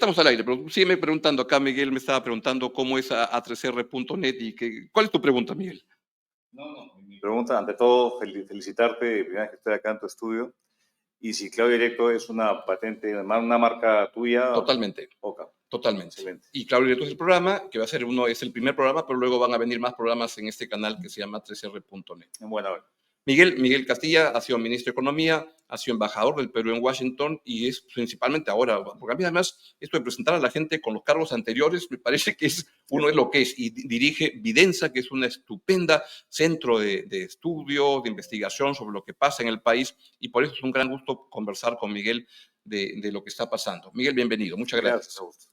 Estamos al aire, pero sígueme preguntando. Acá Miguel me estaba preguntando cómo es a3r.net y ¿cuál es tu pregunta, Miguel? No, mi pregunta, ante todo, felicitarte, primera vez que estoy acá en tu estudio, y si Claudio Directo es una patente, una marca tuya, Totalmente, Oca. totalmente. Excelente. Y Claudio Directo es el programa, que va a ser es el primer programa, pero luego van a venir más programas en este canal que se llama 3r.net. En buena hora. Miguel Castilla ha sido ministro de Economía, ha sido embajador del Perú en Washington y es principalmente ahora, porque a mí además esto de presentar a la gente con los cargos anteriores me parece que uno es lo que es, y dirige Vidensa, que es una estupenda centro de estudio, de investigación sobre lo que pasa en el país, y por eso es un gran gusto conversar con Miguel de lo que está pasando. Miguel, bienvenido, muchas gracias. Gracias, Augusto.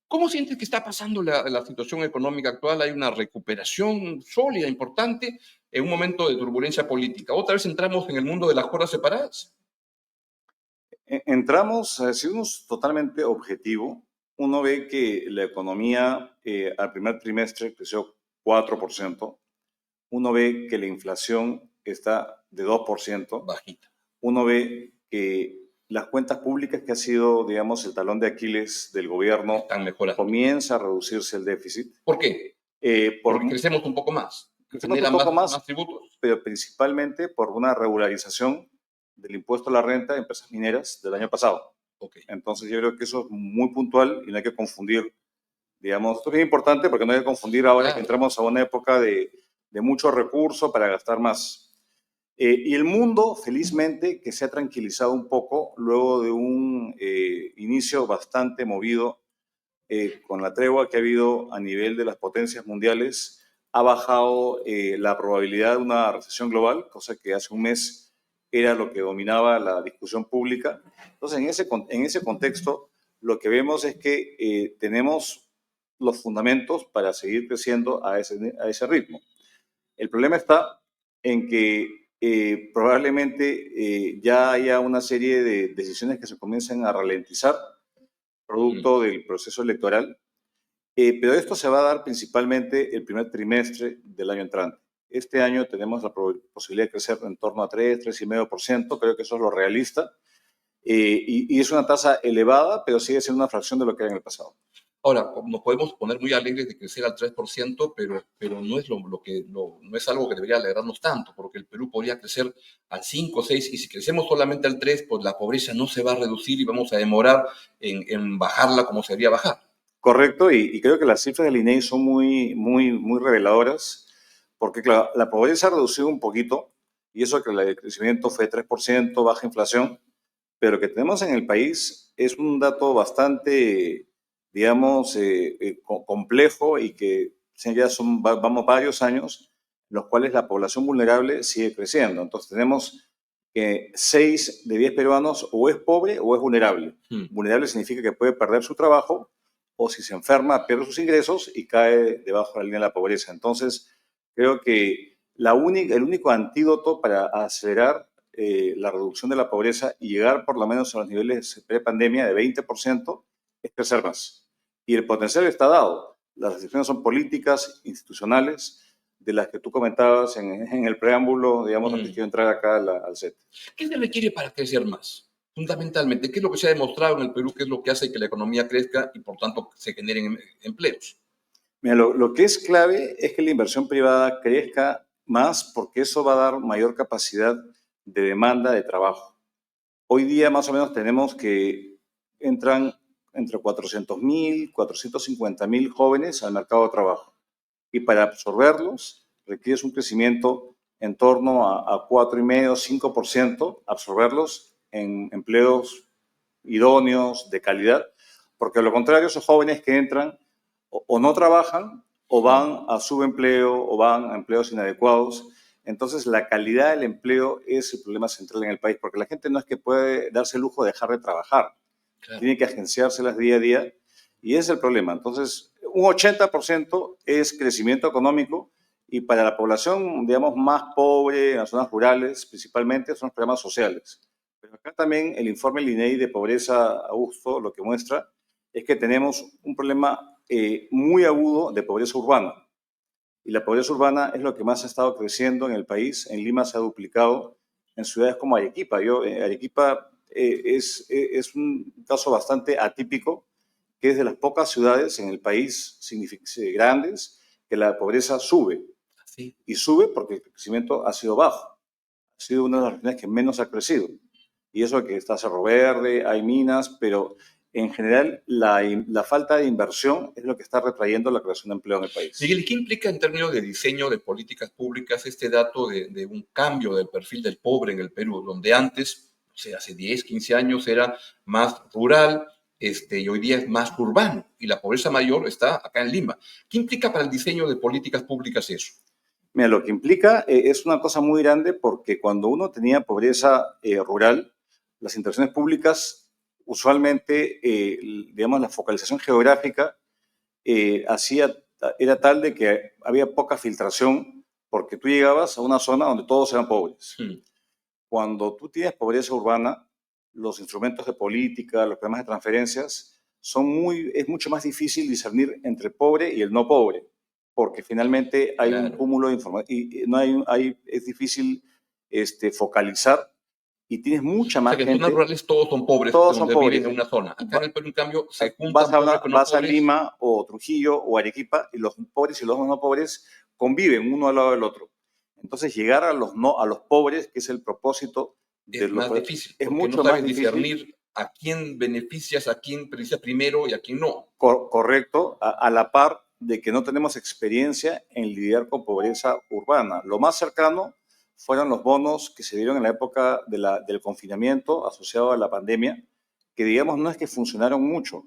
¿Cómo sientes que está pasando la situación económica actual? ¿Hay una recuperación sólida, importante, en un momento de turbulencia política? ¿Otra vez entramos en el mundo de las cuerdas separadas? Entramos, si uno es totalmente objetivo, uno ve que la economía al primer trimestre creció 4%, uno ve que la inflación está de 2%, Bajita. uno ve que las cuentas públicas, que ha sido, digamos, el talón de Aquiles del gobierno, Están mejorando. comienza a reducirse el déficit. ¿Por qué? Porque crecemos un poco más. Crecemos Genera un poco más tributos. pero principalmente por una regularización del impuesto a la renta de empresas mineras del año pasado. Okay. Entonces yo creo que eso es muy puntual y no hay que confundir, digamos, esto es importante porque no hay que confundir ahora que entramos a una época de mucho recurso para gastar más. Y el mundo, felizmente, que se ha tranquilizado un poco luego de un inicio bastante movido con la tregua que ha habido a nivel de las potencias mundiales, ha bajado la probabilidad de una recesión global, cosa que hace un mes era lo que dominaba la discusión pública. Entonces, en ese contexto, lo que vemos es que tenemos los fundamentos para seguir creciendo a ese ritmo. El problema está en que probablemente ya haya una serie de decisiones que se comiencen a ralentizar producto del proceso electoral, pero esto se va a dar principalmente el primer trimestre del año entrante. Este año tenemos la posibilidad de crecer en torno a 3,5%, creo que eso es lo realista, y es una tasa elevada, pero sigue siendo una fracción de lo que era en el pasado. Ahora, nos podemos poner muy alegres de crecer al 3%, pero no es, no es algo que debería alegrarnos tanto, porque el Perú podría crecer al 5 o 6, y si crecemos solamente al 3, pues la pobreza no se va a reducir y vamos a demorar en bajarla como se debería bajar. Correcto, y creo que las cifras del INEGI son muy reveladoras, porque claro, la pobreza ha reducido un poquito, y eso que el crecimiento fue 3%, baja inflación, pero lo que tenemos en el país es un dato bastante, digamos, complejo y que ya vamos varios años en los cuales la población vulnerable sigue creciendo. Entonces tenemos que 6 de 10 peruanos o es pobre o es vulnerable. Vulnerable significa que puede perder su trabajo o si se enferma pierde sus ingresos y cae debajo de la línea de la pobreza. Entonces creo que el único antídoto para acelerar la reducción de la pobreza y llegar por lo menos a los niveles pre-pandemia de 20% es crecer más. Y el potencial está dado. Las decisiones son políticas, institucionales, de las que tú comentabas en el preámbulo, digamos, antes de entrar acá al set. ¿Qué se requiere para crecer más? Fundamentalmente, ¿qué es lo que se ha demostrado en el Perú? ¿Qué es lo que hace que la economía crezca y, por tanto, se generen empleos? Mira, lo que es clave es que la inversión privada crezca más porque eso va a dar mayor capacidad de demanda de trabajo. Hoy día más o menos tenemos que entran entre 400.000, 450.000 jóvenes al mercado de trabajo. Y para absorberlos requieres un crecimiento en torno a 4,5, 5%, absorberlos en empleos idóneos, de calidad, porque a lo contrario, esos jóvenes que entran o no trabajan o van a subempleo o van a empleos inadecuados. Entonces, la calidad del empleo es el problema central en el país, porque la gente no es que puede darse el lujo de dejar de trabajar, claro. Tiene que agenciárselas día a día y ese es el problema. Entonces, un 80% es crecimiento económico y para la población, digamos, más pobre, en las zonas rurales principalmente, son los problemas sociales. Pero acá también el informe del INEGI de pobreza, Augusto, lo que muestra es que tenemos un problema muy agudo de pobreza urbana. Y la pobreza urbana es lo que más ha estado creciendo en el país. En Lima se ha duplicado, en ciudades como Arequipa. Arequipa es un caso bastante atípico que es de las pocas ciudades en el país grandes que la pobreza sube. Sí. Y sube porque el crecimiento ha sido bajo. Ha sido una de las regiones que menos ha crecido. Y eso que está Cerro Verde, hay minas, pero en general la falta de inversión es lo que está retrayendo la creación de empleo en el país. Miguel, ¿y qué implica en términos de diseño de políticas públicas este dato de un cambio del perfil del pobre en el Perú, donde antes, o sea, hace 10, 15 años era más rural, y hoy día es más urbano, y la pobreza mayor está acá en Lima? ¿Qué implica para el diseño de políticas públicas eso? Mira, lo que implica es una cosa muy grande porque cuando uno tenía pobreza rural, las intervenciones públicas usualmente, digamos, la focalización geográfica era tal de que había poca filtración porque tú llegabas a una zona donde todos eran pobres. Cuando tú tienes pobreza urbana, los instrumentos de política, los programas de transferencias, es mucho más difícil discernir entre pobre y el no pobre, porque finalmente hay un cúmulo de información y no es difícil focalizar y tienes mucha más gente. O sea, que en gente. zonas rurales todos son pobres, Todos son donde pobres. viven en una zona. Acá en el Perú, en cambio, se juntan pobres con no Vas a pobres. Lima o Trujillo o Arequipa y los pobres y los no pobres conviven uno al lado del otro. Entonces, llegar a los pobres, que es el propósito de es más difícil, es porque mucho no más sabes difícil. discernir a quién beneficias, a quién beneficias primero y a quién no. Correcto, a la par de que no tenemos experiencia en lidiar con pobreza urbana. Lo más cercano fueron los bonos que se dieron en la época del confinamiento asociado a la pandemia, que digamos no es que funcionaron mucho.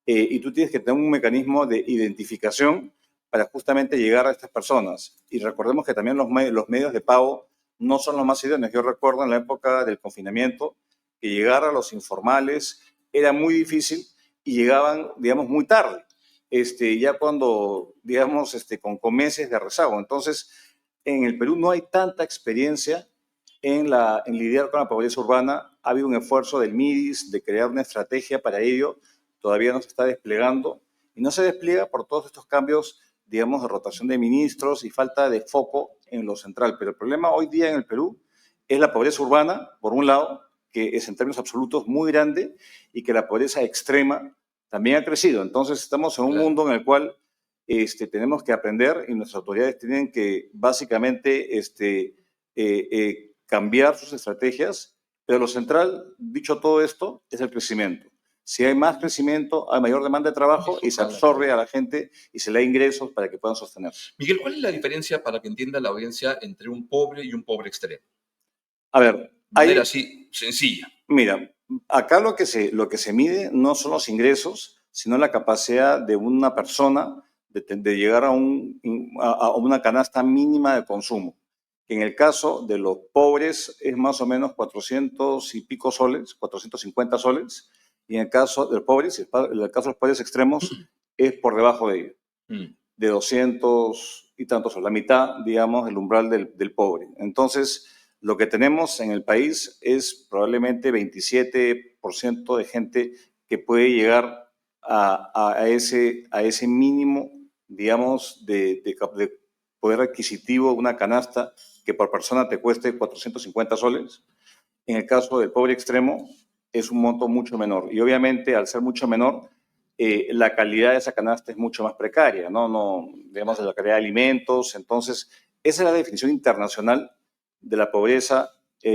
Y tú tienes que tener un mecanismo de identificación para justamente llegar a estas personas. Y recordemos que también los medios de pago no son los más idóneos. Yo recuerdo en la época del confinamiento que llegar a los informales era muy difícil y llegaban, digamos, muy tarde, ya cuando, digamos, con meses de rezago. Entonces, en el Perú no hay tanta experiencia en lidiar con la pobreza urbana. Ha habido un esfuerzo del MIDIS de crear una estrategia para ello, todavía no se está desplegando y no se despliega por todos estos cambios, digamos, de rotación de ministros y falta de foco en lo central. Pero el problema hoy día en el Perú es la pobreza urbana, por un lado, que es en términos absolutos muy grande y que la pobreza extrema también ha crecido. Entonces estamos en un mundo en el cual tenemos que aprender y nuestras autoridades tienen que básicamente cambiar sus estrategias, pero lo central, dicho todo esto, es el crecimiento. Si hay más crecimiento, hay mayor demanda de trabajo y se absorbe a la gente y se le da ingresos para que puedan sostenerse. Miguel, ¿cuál es la diferencia, para que entienda la audiencia, entre un pobre y un pobre extremo? A ver, de manera así sencilla. Mira, acá lo que se mide no son los ingresos, sino la capacidad de una persona de llegar a una canasta mínima de consumo. En el caso de los pobres es más o menos 400 y pico soles, 450 soles, y en el caso de los pobres, en el caso de los pobres extremos, es por debajo de ello, de 200 y tantos soles, la mitad, digamos, del umbral del pobre. Entonces, lo que tenemos en el país es probablemente 27% de gente que puede llegar a ese mínimo, digamos, de poder adquisitivo, una canasta que por persona te cueste 450 soles. En el caso del pobre extremo es un monto mucho menor. Y obviamente al ser mucho menor, la calidad de esa canasta es mucho más precaria, ¿no? Digamos, la calidad de alimentos. Entonces, esa es la definición internacional de la pobreza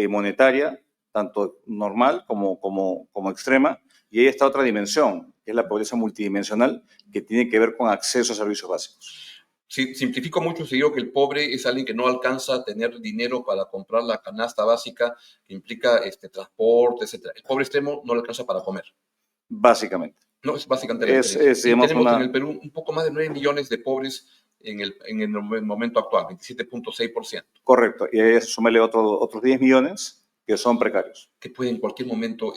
monetaria, tanto normal como extrema, y ahí está otra dimensión, que es la pobreza multidimensional, que tiene que ver con acceso a servicios básicos. Sí, simplifico mucho si digo que el pobre es alguien que no alcanza a tener dinero para comprar la canasta básica, que implica transporte, etc. El pobre extremo no le alcanza para comer. Básicamente. No, es básicamente la diferencia. Sí, tenemos en el Perú un poco más de 9 millones de pobres en el momento actual, 27.6%. Correcto, y a eso súmale otros 10 millones que son precarios. Que pueden en cualquier momento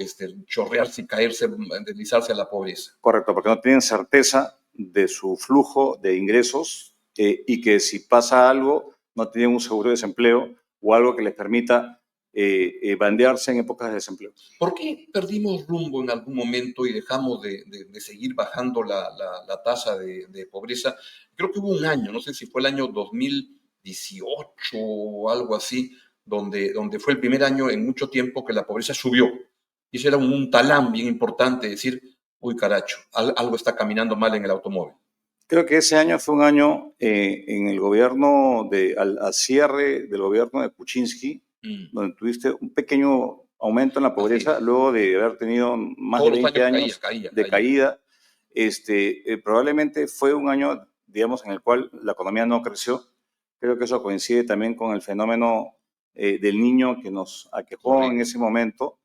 chorrearse y caerse, deslizarse a la pobreza. Correcto, porque no tienen certeza de su flujo de ingresos y que si pasa algo no tienen un seguro de desempleo o algo que les permita bandearse en épocas de desempleo. ¿Por qué perdimos rumbo en algún momento y dejamos de seguir bajando la tasa de pobreza? Creo que hubo un año, no sé si fue el año 2018 o algo así, donde fue el primer año en mucho tiempo que la pobreza subió. Y eso era un talán bien importante, es decir, Uy, caracho, algo está caminando mal en el automóvil. Creo que ese año fue un año en el gobierno, al cierre del gobierno de Kuczynski, donde tuviste un pequeño aumento en la pobreza, luego de haber tenido más de Todos los 20 años años de caída. Probablemente fue un año, digamos, en el cual la economía no creció. Creo que eso coincide también con el fenómeno del niño que nos aquejó en ese momento,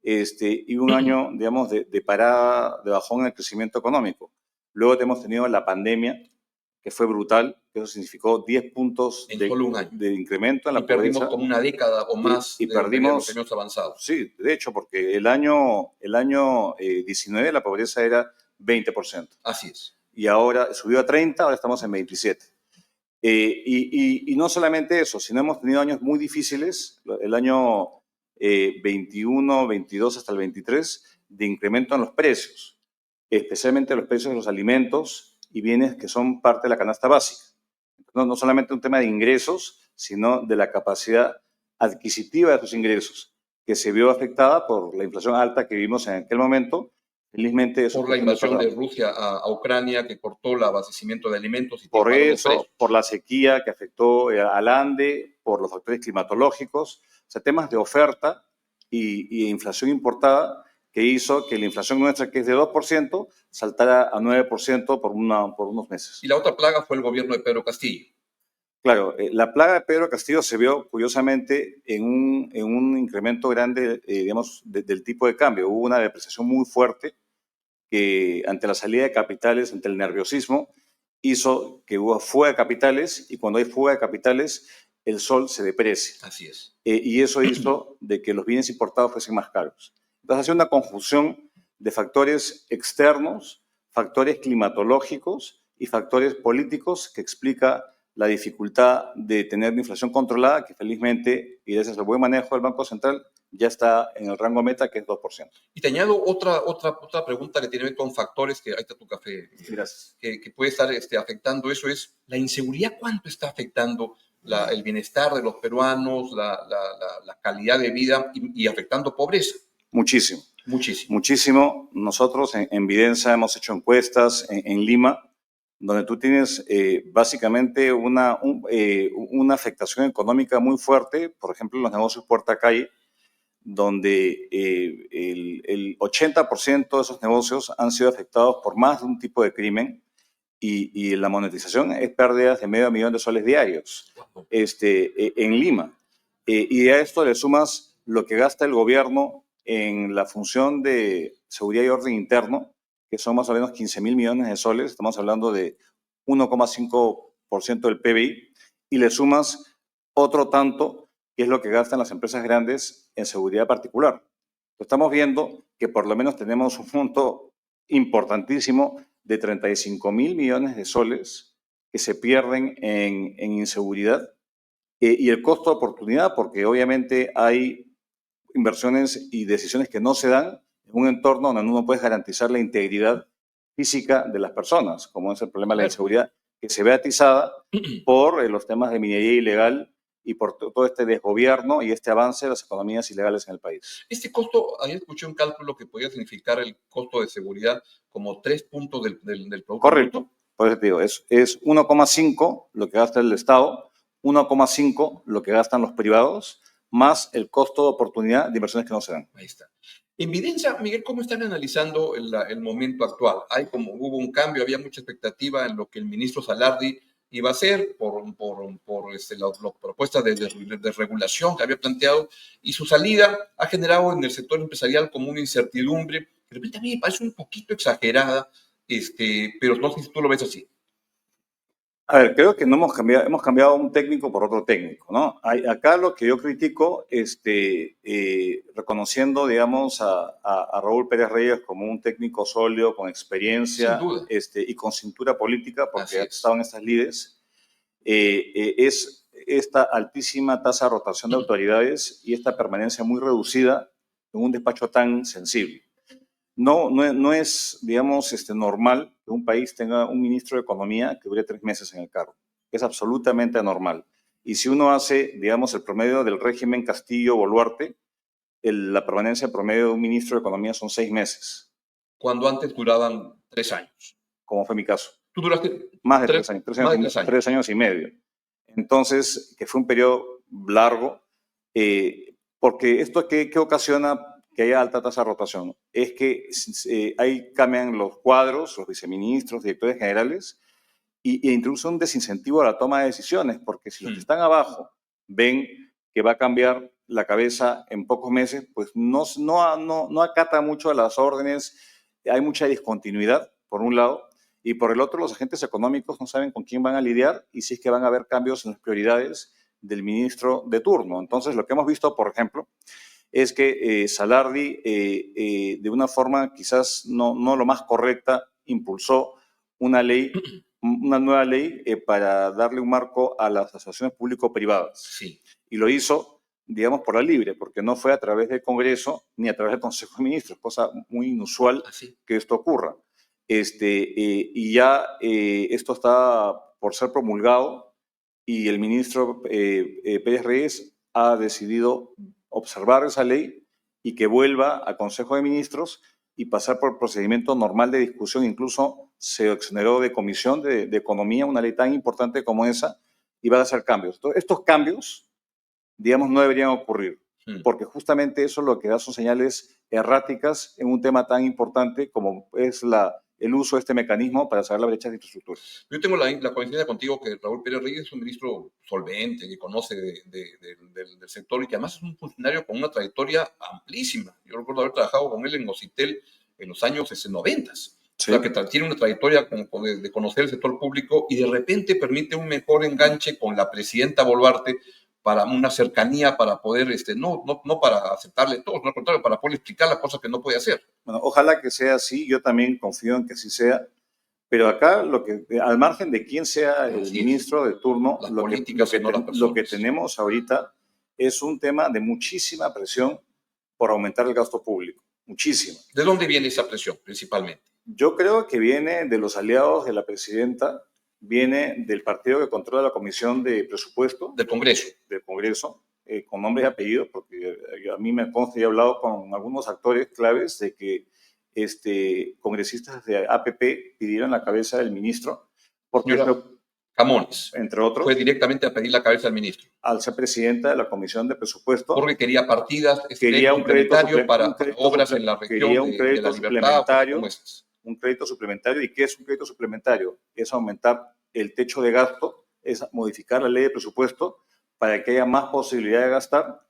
y un año, digamos, de parada, de bajón en el crecimiento económico. Luego hemos tenido la pandemia, que fue brutal, que eso significó 10 puntos en solo un año de incremento en la y perdimos pobreza. como una década o más y de perdimos, los años avanzados. Sí, de hecho, porque el año 19 la pobreza era 20%. Así es. Y ahora subió a 30, ahora estamos en 27. Y no solamente eso, sino hemos tenido años muy difíciles, el año 21, 22 hasta el 23, de incremento en los precios, especialmente los precios de los alimentos y bienes que son parte de la canasta básica. No solamente un tema de ingresos, sino de la capacidad adquisitiva de esos ingresos, que se vio afectada por la inflación alta que vimos en aquel momento. Felizmente eso por la invasión de Rusia a Ucrania, que cortó el abastecimiento de alimentos y por disparó los eso, precios. por la sequía que afectó al Ande, por los factores climatológicos, o sea, temas de oferta y inflación importada que hizo que la inflación nuestra, que es de 2%, saltara a 9% por unos meses. Y la otra plaga fue el gobierno de Pedro Castillo. Claro, la plaga de Pedro Castillo se vio curiosamente en un incremento grande, digamos, del tipo de cambio. Hubo una depreciación muy fuerte que ante la salida de capitales, ante el nerviosismo, hizo que hubo fuga de capitales, y cuando hay fuga de capitales, el sol se deprecia. Así es. Y eso hizo de que los bienes importados fuesen más caros. Entonces, ha sido una conjunción de factores externos, factores climatológicos y factores políticos que explica la dificultad de tener una inflación controlada, que felizmente, y gracias al buen manejo del Banco Central, ya está en el rango meta, que es 2%. Y te añado otra pregunta que tiene que ver con factores, que ahí está tu café, gracias, que puede estar afectando eso, es la inseguridad. ¿Cuánto está afectando el bienestar de los peruanos, la calidad de vida y afectando pobreza? Muchísimo. Muchísimo. Muchísimo. Nosotros en Videncia hemos hecho encuestas en Lima, donde tú tienes básicamente una afectación económica muy fuerte, por ejemplo, en los negocios puerta calle, donde el 80% de esos negocios han sido afectados por más de un tipo de crimen, y la monetización es pérdidas de $500,000 de soles diarios en Lima. Y a esto le sumas lo que gasta el gobierno en la función de seguridad y orden interno, que son más o menos 15,000 millones de soles, estamos hablando de 1,5% del PBI, y le sumas otro tanto, que es lo que gastan las empresas grandes en seguridad particular. Estamos viendo que por lo menos tenemos un monto importantísimo de 35,000 millones de soles que se pierden en inseguridad, y el costo de oportunidad, porque obviamente hay inversiones y decisiones que no se dan en un entorno donde no puedes garantizar la integridad física de las personas, como es el problema de la inseguridad, que se ve atizada por los temas de minería ilegal y por todo este desgobierno y este avance de las economías ilegales en el país. Este costo, ahí escuché un cálculo que podía significar el costo de seguridad como 3 puntos del Producto. Correcto. Por eso te digo, es 1,5 lo que gasta el Estado, 1,5 lo que gastan los privados, más el costo de oportunidad de inversiones que no se dan. Ahí está. En Videncia, Miguel, ¿cómo están analizando el momento actual? Hubo un cambio, había mucha expectativa en lo que el ministro Salardi iba a hacer por las propuestas de regulación que había planteado, y su salida ha generado en el sector empresarial como una incertidumbre, que de repente a mí me parece un poquito exagerada, pero no sé si tú lo ves así. A ver, creo que no hemos cambiado un técnico por otro técnico, ¿no? Acá lo que yo critico, reconociendo, digamos, a Raúl Pérez Reyes como un técnico sólido, con experiencia, y con cintura política, porque ha estado en estas lides, es esta altísima tasa de rotación de autoridades y esta permanencia muy reducida en un despacho tan sensible. No es, digamos, normal que un país tenga un ministro de Economía que dure 3 meses en el cargo. Es absolutamente anormal. Y si uno hace, digamos, el promedio del régimen Castillo-Boluarte, la permanencia promedio de un ministro de Economía son 6 meses. cuando antes duraban 3 años. Como fue mi caso. Tú duraste más de 3 años, más de 3 años. 3 años y medio. Entonces, que fue un periodo largo, porque esto ¿qué ocasiona que haya alta tasa de rotación? Es que ahí cambian los cuadros, los viceministros, directores generales, e introduce un desincentivo a la toma de decisiones, porque si los que están abajo ven que va a cambiar la cabeza en pocos meses, pues no acata mucho a las órdenes, hay mucha discontinuidad, por un lado, y por el otro, los agentes económicos no saben con quién van a lidiar y si es que van a haber cambios en las prioridades del ministro de turno. Entonces, lo que hemos visto, por ejemplo, es que Salardi, de una forma quizás no lo más correcta, impulsó una nueva ley para darle un marco a las asociaciones público-privadas. Sí. Y lo hizo, digamos, por la libre, porque no fue a través del Congreso ni a través del Consejo de Ministros, cosa muy inusual que esto ocurra. Y ya esto está por ser promulgado y el ministro Pérez Reyes ha decidido observar esa ley y que vuelva al Consejo de Ministros y pasar por el procedimiento normal de discusión. Incluso se exoneró de Comisión de Economía una ley tan importante como esa y va a hacer cambios. Entonces, estos cambios, digamos, no deberían ocurrir, porque justamente eso lo que da son señales erráticas en un tema tan importante como es el uso de este mecanismo para saber la brecha de infraestructura. Yo tengo la coincidencia contigo que Raúl Pérez Reyes es un ministro solvente, que conoce del sector y que además es un funcionario con una trayectoria amplísima. Yo recuerdo haber trabajado con él en Ocitel en los años 90. Sí. O sea, que tiene una trayectoria de conocer el sector público y de repente permite un mejor enganche con la presidenta Boluarte para una cercanía, para poder, no para aceptarle todo, no al contrario, para poder explicar las cosas que no puede hacer. Bueno, ojalá que sea así, yo también confío en que así sea, pero acá, al margen de quién sea el ministro de turno, lo que tenemos ahorita es un tema de muchísima presión por aumentar el gasto público, muchísima. ¿De dónde viene esa presión, principalmente? Yo creo que viene de los aliados de la presidenta, viene del partido que controla la Comisión de Presupuesto. Del Congreso. Del Congreso, con nombres y apellidos, porque a mí me consta y he hablado con algunos actores claves de que congresistas de APP pidieron la cabeza del ministro. Porque Camones, entre otros, fue directamente a pedir la cabeza del ministro. Al ser presidenta de la Comisión de Presupuesto. Porque quería partidas, quería un crédito suplementario para obras en la región quería un crédito de la Libertad. Un crédito suplementario. ¿Y qué es un crédito suplementario? Es aumentar el techo de gasto, es modificar la ley de presupuesto para que haya más posibilidad de gastar.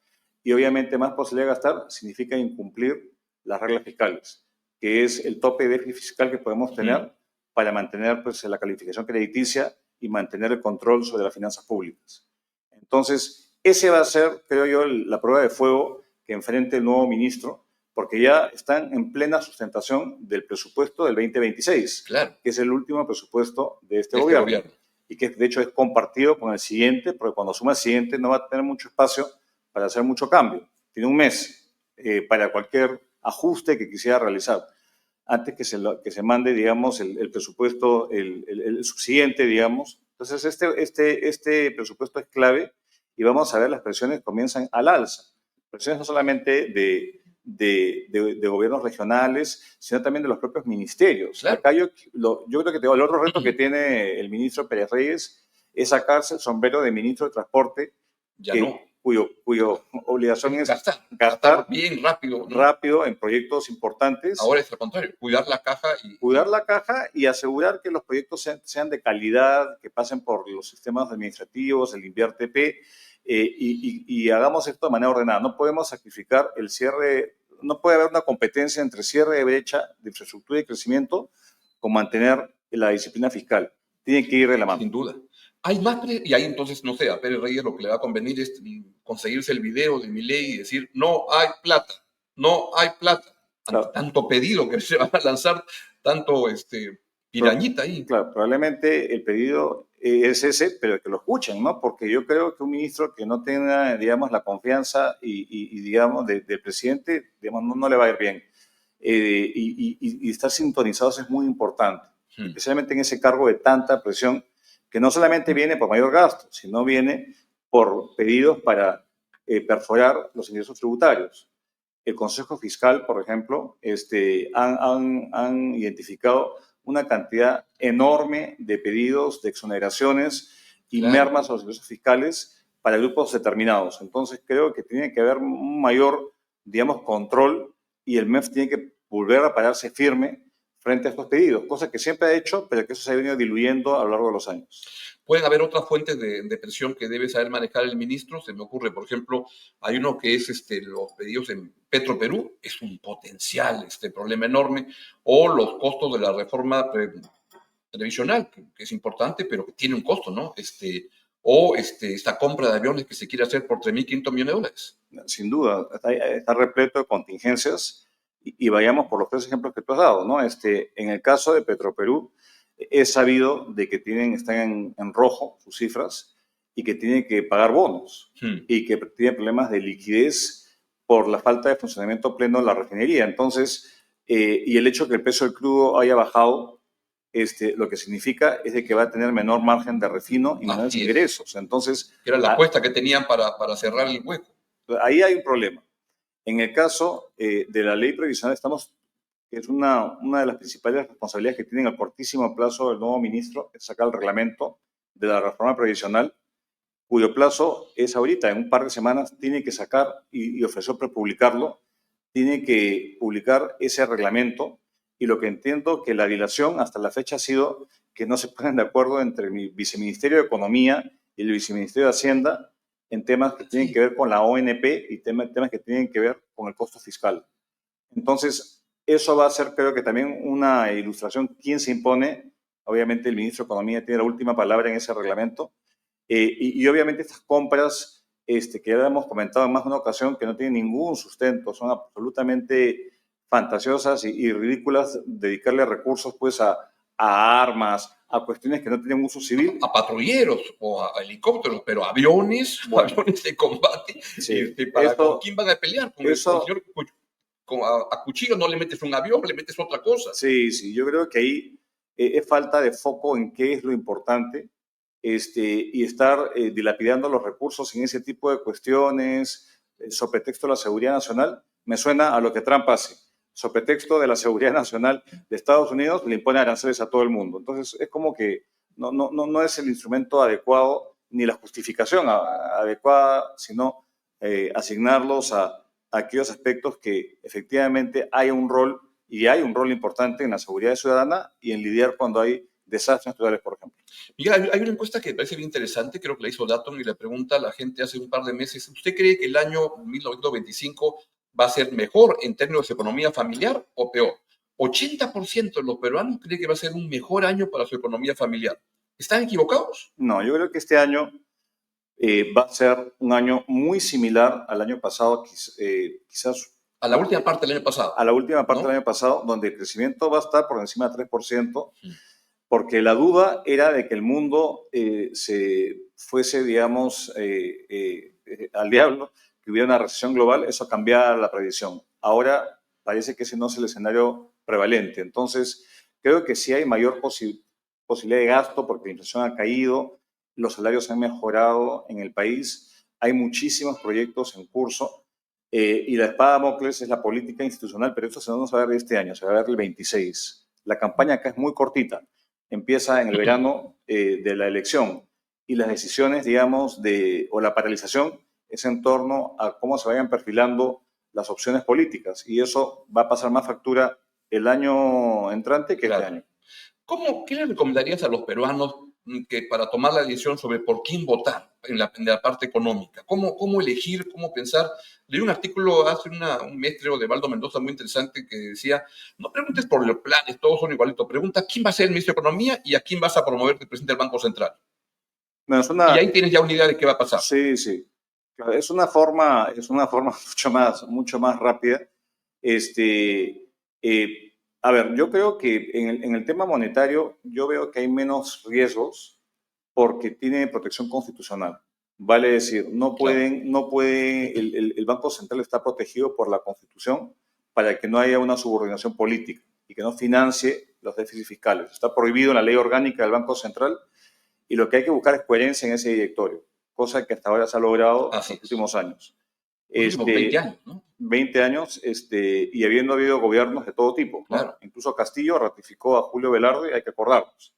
Y obviamente más posibilidad de gastar significa incumplir las reglas fiscales, que es el tope de déficit fiscal que podemos tener para mantener pues, la calificación crediticia y mantener el control sobre las finanzas públicas. Entonces, ese va a ser, creo yo, la prueba de fuego que enfrente el nuevo ministro, porque ya están en plena sustentación del presupuesto del 2026, claro, que es el último presupuesto de este gobierno. Y que de hecho es compartido con el siguiente, porque cuando suma el siguiente no va a tener mucho espacio para hacer mucho cambio. Tiene un mes para cualquier ajuste que quisiera realizar antes que se mande, digamos, el presupuesto, el subsiguiente, digamos. Entonces, este presupuesto es clave y vamos a ver las presiones comienzan al alza. Presiones no solamente de gobiernos regionales, sino también de los propios ministerios. Claro. Acá yo creo que el otro reto que tiene el ministro Pérez Reyes es sacarse el sombrero de ministro de Transporte, cuyo obligación es gastar bien rápido en proyectos importantes. Ahora es al contrario, cuidar la caja y asegurar que los proyectos sean de calidad, que pasen por los sistemas administrativos, el INVIAR-TP, y hagamos esto de manera ordenada. No podemos sacrificar el cierre, no puede haber una competencia entre cierre de brecha de infraestructura y crecimiento con mantener la disciplina fiscal. Tiene que ir de la mano. Sin duda. Hay más, y ahí entonces, no sé, a Pérez Reyes lo que le va a convenir es conseguirse el video de Milei y decir, no hay plata, no hay plata. Claro. Tanto pedido que se va a lanzar, tanto pirañita ahí. Claro, probablemente el pedido es ese, pero que lo escuchen, ¿no? Porque yo creo que un ministro que no tenga, digamos, la confianza digamos, del presidente, digamos, no le va a ir bien. Y estar sintonizados es muy importante, especialmente en ese cargo de tanta presión, que no solamente viene por mayor gasto, sino viene por pedidos para perforar los ingresos tributarios. el Consejo Fiscal, por ejemplo, han identificado una cantidad enorme de pedidos de exoneraciones y Claro. mermas a los ingresos fiscales para grupos determinados. Entonces, creo que tiene que haber un mayor, digamos, control y el MEF tiene que volver a pararse firme frente a estos pedidos, cosa que siempre ha hecho, pero que eso se ha venido diluyendo a lo largo de los años. Pueden haber otras fuentes de presión que debe saber manejar el ministro. Se me ocurre, por ejemplo, hay uno que es los pedidos en Petroperú, es un potencial problema enorme, o los costos de la reforma previsional, que es importante, pero que tiene un costo, ¿no? O esta compra de aviones que se quiere hacer por 3.500 millones de dólares. Sin duda, está repleto de contingencias y vayamos por los tres ejemplos que tú has dado, ¿no? En el caso de Petroperú, es sabido de que están en rojo sus cifras y que tienen que pagar bonos y que tienen problemas de liquidez por la falta de funcionamiento pleno de la refinería. Entonces, y el hecho de que el precio del crudo haya bajado, lo que significa es de que va a tener menor margen de refino y menores ingresos. Entonces, era la apuesta que tenían para cerrar el hueco. Ahí hay un problema. En el caso de la ley previsional, que es una de las principales responsabilidades que tienen a cortísimo plazo el nuevo ministro, es sacar el reglamento de la reforma previsional, cuyo plazo es ahorita, en un par de semanas, tiene que sacar y ofreció prepublicarlo, tiene que publicar ese reglamento, y lo que entiendo que la dilación hasta la fecha ha sido que no se ponen de acuerdo entre el Viceministerio de Economía y el Viceministerio de Hacienda en temas que tienen que ver con la ONP y temas que tienen que ver con el costo fiscal. Entonces, eso va a ser, creo que también una ilustración quién se impone. Obviamente el ministro de Economía tiene la última palabra en ese reglamento. Y obviamente estas compras, que ya hemos comentado en más de una ocasión, que no tienen ningún sustento, son absolutamente fantasiosas y ridículas, dedicarle recursos pues a armas, a cuestiones que no tienen uso civil. A patrulleros o a helicópteros, pero aviones, bueno, aviones de combate, sí, ¿con quién van a pelear? ¿Con el señor? A cuchillo no le metes un avión, le metes otra cosa. Sí, yo creo que ahí es falta de foco en qué es lo importante, y estar dilapidando los recursos en ese tipo de cuestiones, sobre pretexto de la seguridad nacional, me suena a lo que Trump hace. Sobre pretexto de la seguridad nacional de Estados Unidos, le impone aranceles a todo el mundo. Entonces, es como que no es el instrumento adecuado ni la justificación adecuada, sino asignarlos a aquellos aspectos que efectivamente hay un rol importante en la seguridad ciudadana y en lidiar cuando hay desastres naturales, por ejemplo. Miguel, hay una encuesta que me parece bien interesante, creo que la hizo Datum y le pregunta a la gente hace un par de meses, ¿usted cree que el año 1925 va a ser mejor en términos de economía familiar o peor? 80% de los peruanos cree que va a ser un mejor año para su economía familiar. ¿Están equivocados? No, yo creo que este año va a ser un año muy similar al año pasado, quizás. A la última parte del año pasado. A la última parte del año pasado, donde el crecimiento va a estar por encima del 3%, porque la duda era de que el mundo se fuese, digamos, al diablo, que hubiera una recesión global, eso cambiaba la previsión. Ahora parece que ese no es el escenario prevalente. Entonces, creo que sí hay mayor posibilidad de gasto porque la inflación ha caído, los salarios han mejorado en el país, hay muchísimos proyectos en curso, y la espada de Damocles es la política institucional, pero esto no se va a ver este año, se va a ver el 26. La campaña acá es muy cortita, empieza en el verano de la elección, y las decisiones, digamos, o la paralización es en torno a cómo se vayan perfilando las opciones políticas, y eso va a pasar más factura el año entrante que este año. ¿Qué le recomendarías a los peruanos que para tomar la decisión sobre por quién votar en la parte económica? ¿Cómo elegir, cómo pensar? Leí un artículo hace un mes, creo, de Valdo Mendoza muy interesante que decía, no preguntes por los planes, todos son igualitos, pregunta quién va a ser el ministro de Economía y a quién vas a promover de presidente del Banco Central. Bueno, y ahí tienes ya una idea de qué va a pasar. Sí. Es una forma mucho más rápida. A ver, yo creo que en el tema monetario, yo veo que hay menos riesgos porque tiene protección constitucional. Vale decir, el Banco Central está protegido por la Constitución para que no haya una subordinación política y que no financie los déficits fiscales. Está prohibido en la ley orgánica del Banco Central y lo que hay que buscar es coherencia en ese directorio, cosa que hasta ahora se ha logrado en los últimos años. Últimos 20 años, ¿no? 20 años y habiendo habido gobiernos de todo tipo, ¿no? Claro. Incluso Castillo ratificó a Julio Velarde, hay que acordarnos.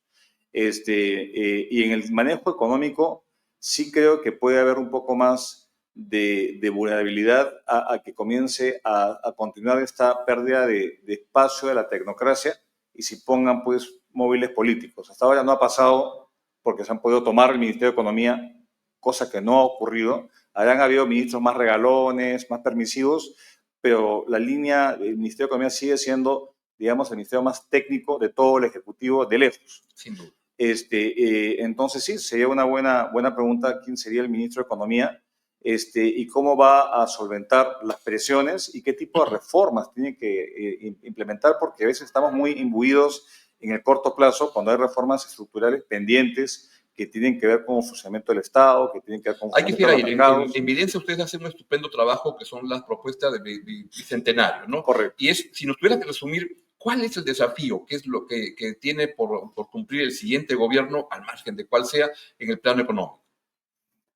Y en el manejo económico sí creo que puede haber un poco más de vulnerabilidad a que comience a continuar esta pérdida de espacio de la tecnocracia y si pongan pues móviles políticos. Hasta ahora no ha pasado porque se han podido tomar el Ministerio de Economía, cosa que no ha ocurrido. Habrán habido ministros más regalones, más permisivos, pero la línea del Ministerio de Economía sigue siendo, digamos, el ministerio más técnico de todo el Ejecutivo de lejos. Sin duda. Entonces sí, sería una buena pregunta quién sería el ministro de Economía y cómo va a solventar las presiones y qué tipo de reformas tiene que implementar, porque a veces estamos muy imbuidos en el corto plazo cuando hay reformas estructurales pendientes que tienen que ver con el funcionamiento del Estado, que tienen que ver con el Hay que funcionamiento decir de ahí, los mercados. en evidencia ustedes hacen un estupendo trabajo que son las propuestas de Bicentenario, ¿no? Correcto. Y es, si nos tuviera que resumir, ¿cuál es el desafío? ¿Qué es lo que tiene por cumplir el siguiente gobierno, al margen de cuál sea, en el plano económico?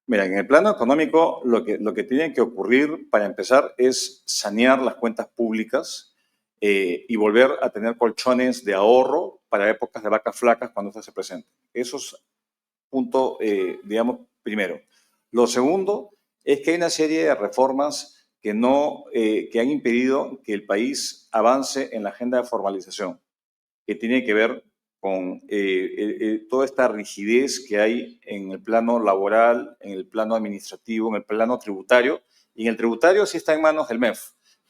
Mira, en el plano económico lo que tiene que ocurrir para empezar es sanear las cuentas públicas y volver a tener colchones de ahorro para épocas de vacas flacas cuando estas se presenten. Eso es punto, digamos, primero. Lo segundo es que hay una serie de reformas que han impedido que el país avance en la agenda de formalización, que tiene que ver con toda esta rigidez que hay en el plano laboral, en el plano administrativo, en el plano tributario. Y en el tributario sí está en manos del MEF.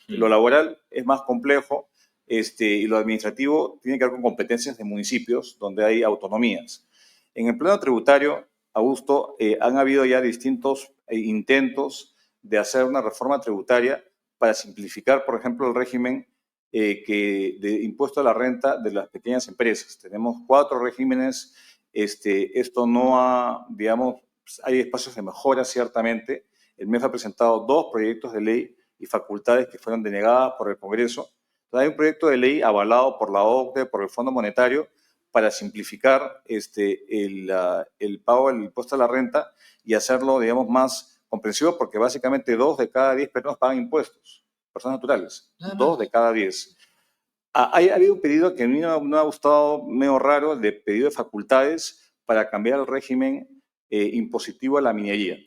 Lo laboral es más complejo y lo administrativo tiene que ver con competencias de municipios donde hay autonomías. En el plano tributario, Augusto, han habido ya distintos intentos de hacer una reforma tributaria para simplificar, por ejemplo, el régimen de impuesto a la renta de las pequeñas empresas. Tenemos 4 regímenes. Esto no ha, digamos, hay espacios de mejora ciertamente. El MEF ha presentado 2 proyectos de ley y facultades que fueron denegadas por el Congreso. Entonces, hay un proyecto de ley avalado por la OCDE, por el Fondo Monetario, para simplificar el pago del impuesto a la renta y hacerlo, digamos, más comprensivo, porque básicamente 2 de cada 10 peruanos pagan impuestos, personas naturales, 2 de cada 10. Ha habido un pedido que a mí no ha gustado, medio raro, de pedido de facultades para cambiar el régimen impositivo a la minería.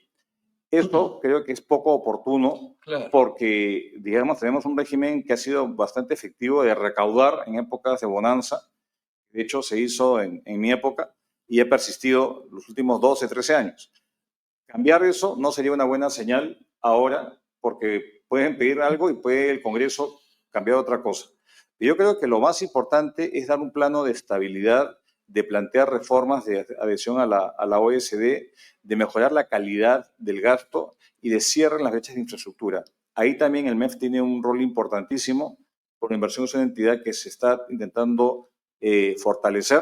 Esto creo que es poco oportuno, Claro. porque, digamos, tenemos un régimen que ha sido bastante efectivo de recaudar en épocas de bonanza. De hecho, se hizo en mi época y ha persistido los últimos 12, 13 años. Cambiar eso no sería una buena señal ahora, porque pueden pedir algo y puede el Congreso cambiar otra cosa. Yo creo que lo más importante es dar un plano de estabilidad, de plantear reformas de adhesión a la OECD, de mejorar la calidad del gasto y de cierre en las brechas de infraestructura. Ahí también el MEF tiene un rol importantísimo, porque la inversión es una entidad que se está intentando fortalecer.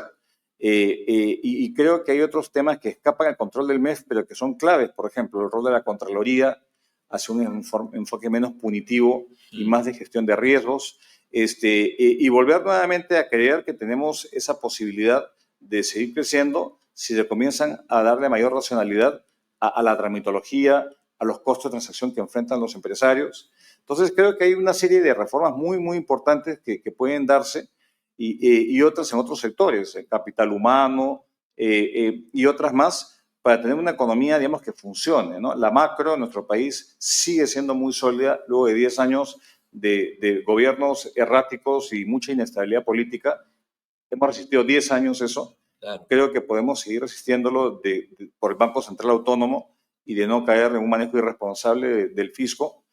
Y creo que hay otros temas que escapan al control del MEF, pero que son claves. Por ejemplo, el rol de la Contraloría hacia un enfoque menos punitivo y más de gestión de riesgos. Y volver nuevamente a creer que tenemos esa posibilidad de seguir creciendo si se comienzan a darle mayor racionalidad a la tramitología, a los costos de transacción que enfrentan los empresarios. Entonces, creo que hay una serie de reformas muy importantes que pueden darse y otras en otros sectores, capital humano y otras más, para tener una economía, digamos, que funcione, ¿no? La macro en nuestro país sigue siendo muy sólida luego de 10 años de gobiernos erráticos y mucha inestabilidad política. Hemos resistido 10 años eso. Claro. Creo que podemos seguir resistiéndolo por el Banco Central Autónomo y de no caer en un manejo irresponsable del fisco.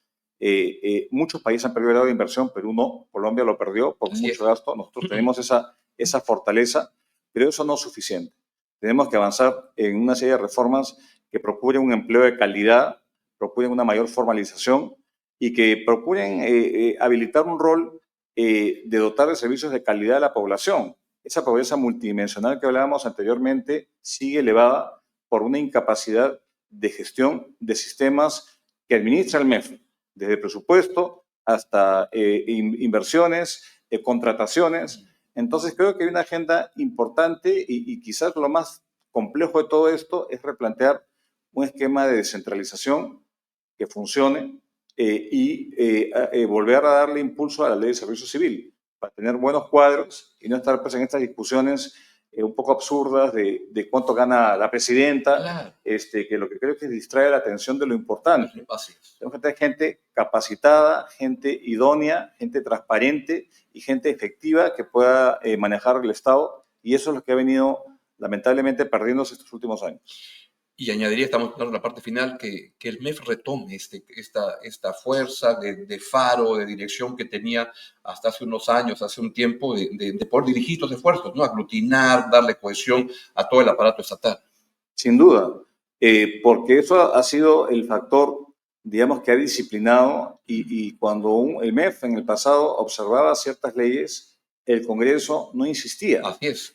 Muchos países han perdido el grado de inversión, Perú no, Colombia lo perdió por mucho gasto. Nosotros tenemos esa fortaleza, pero eso no es suficiente. Tenemos que avanzar en una serie de reformas que procuren un empleo de calidad, procuren una mayor formalización y que procuren habilitar un rol de dotar de servicios de calidad a la población. Esa pobreza multidimensional que hablábamos anteriormente sigue elevada por una incapacidad de gestión de sistemas que administra el MEF, desde presupuesto hasta inversiones, contrataciones. Entonces creo que hay una agenda importante y quizás lo más complejo de todo esto es replantear un esquema de descentralización que funcione, volver a darle impulso a la ley de servicio civil, para tener buenos cuadros y no estar pues, en estas discusiones un poco absurdas de cuánto gana la presidenta, Claro. Que lo que creo que distrae la atención de lo importante. Así es. Tenemos que tener gente capacitada, gente idónea, gente transparente y gente efectiva que pueda manejar el Estado, y eso es lo que ha venido lamentablemente perdiéndose estos últimos años. Y añadiría, estamos en la parte final, que el MEF retome esta fuerza de faro, de dirección que tenía hasta hace unos años, hace un tiempo, de poder dirigir estos esfuerzos, ¿no? Aglutinar, darle cohesión a todo el aparato estatal. Sin duda, porque eso ha sido el factor, digamos, que ha disciplinado, y cuando el MEF en el pasado observaba ciertas leyes, el Congreso no insistía. Así es.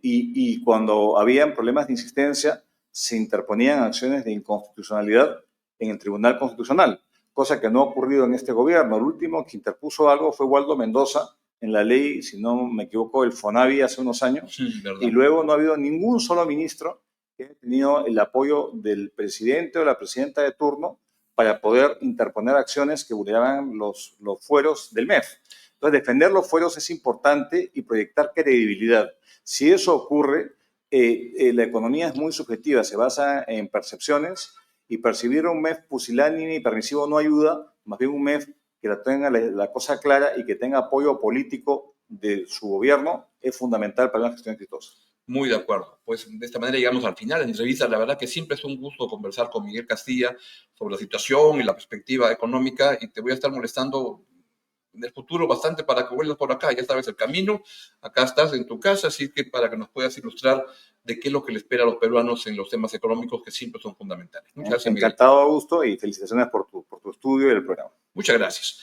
Y cuando habían problemas de insistencia, se interponían acciones de inconstitucionalidad en el Tribunal Constitucional, cosa que no ha ocurrido en este gobierno. El último que interpuso algo fue Waldo Mendoza en la ley, si no me equivoco, el FONAVI hace unos años, ¿Verdad? Y luego no ha habido ningún solo ministro que haya tenido el apoyo del presidente o la presidenta de turno para poder interponer acciones que vulneraban los fueros del MEF. Entonces, defender los fueros es importante y proyectar credibilidad. Si eso ocurre, la economía es muy subjetiva, se basa en percepciones, y percibir un MEF pusilánime y permisivo no ayuda, más bien un MEF que tenga la cosa clara y que tenga apoyo político de su gobierno es fundamental para una gestión exitosa. Muy de acuerdo. Pues de esta manera llegamos al final de la entrevista. La verdad que siempre es un gusto conversar con Miguel Castilla sobre la situación y la perspectiva económica, y te voy a estar molestando en el futuro bastante para que vuelvas por acá. Ya sabes el camino, acá estás en tu casa, así que para que nos puedas ilustrar de qué es lo que le espera a los peruanos en los temas económicos que siempre son fundamentales. Muchas gracias, Miguel. Encantado, Augusto, y felicitaciones por tu estudio y el programa. Muchas gracias.